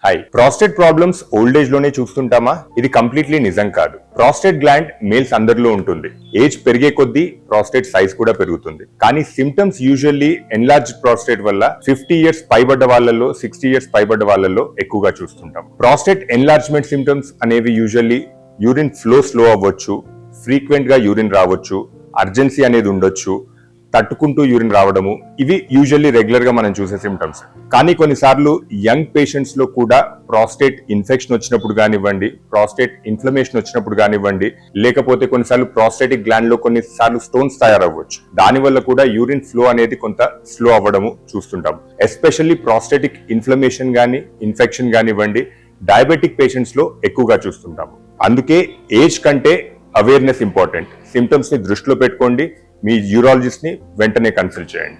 Hi, prostate problems old age లోనే చూస్తుంటామా? ఇది completely నిజం కాదు. ప్రాస్టేట్ గ్లాండ్ మేల్స్ అందరిలో ఉంటుంది. ఏజ్ పెరిగే కొద్దీ ప్రాస్టేట్ సైజ్ కూడా పెరుగుతుంది. కానీ సిమ్టమ్స్ యూజువల్లీ ఎన్లార్జ్ ప్రాస్టేట్ వల్ల 50 ఇయర్స్ పైబడ్డ వాళ్ళల్లో, 60 ఇయర్స్ పైబడ్డ వాళ్ళల్లో ఎక్కువగా చూస్తుంటాం. ప్రాస్టేట్ ఎన్లార్జ్మెంట్ సిమ్టమ్స్ అనేవి యూజువల్లీ యూరిన్ ఫ్లో స్లో అవ్వచ్చు, ఫ్రీక్వెంట్ గా యూరిన్ రావచ్చు, అర్జెన్సీ అనేది ఉండొచ్చు, తట్టుకుంటూ యూరిన్ రావడము. ఇవి యూజువల్లీ రెగ్యులర్ గా మనం చూసే సిమ్టమ్స్. కానీ కొన్నిసార్లు యంగ్ పేషెంట్స్ లో కూడా ప్రాస్టేట్ ఇన్ఫెక్షన్ వచ్చినప్పుడు కానివ్వండి, ప్రాస్టేట్ ఇన్ఫ్లమేషన్ వచ్చినప్పుడు కానివ్వండి, లేకపోతే కొన్నిసార్లు ప్రాస్టేటిక్ గ్లాండ్ లో కొన్నిసార్లు స్టోన్స్ తయారవ్వచ్చు. దానివల్ల కూడా యూరిన్ ఫ్లో అనేది కొంత స్లో అవ్వడము చూస్తుంటాం. ఎస్పెషల్లీ ప్రాస్టేటిక్ ఇన్ఫ్లమేషన్ గానీ, ఇన్ఫెక్షన్ కానివ్వండి, డయాబెటిక్ పేషెంట్స్ లో ఎక్కువగా చూస్తుంటాము. అందుకే ఏజ్ కంటే అవేర్నెస్ ఇంపార్టెంట్. సిమ్టమ్స్ ని దృష్టిలో పెట్టుకోండి. మీ యూరాలజిస్ట్ ని వెంటనే కన్సల్ట్ చేయండి.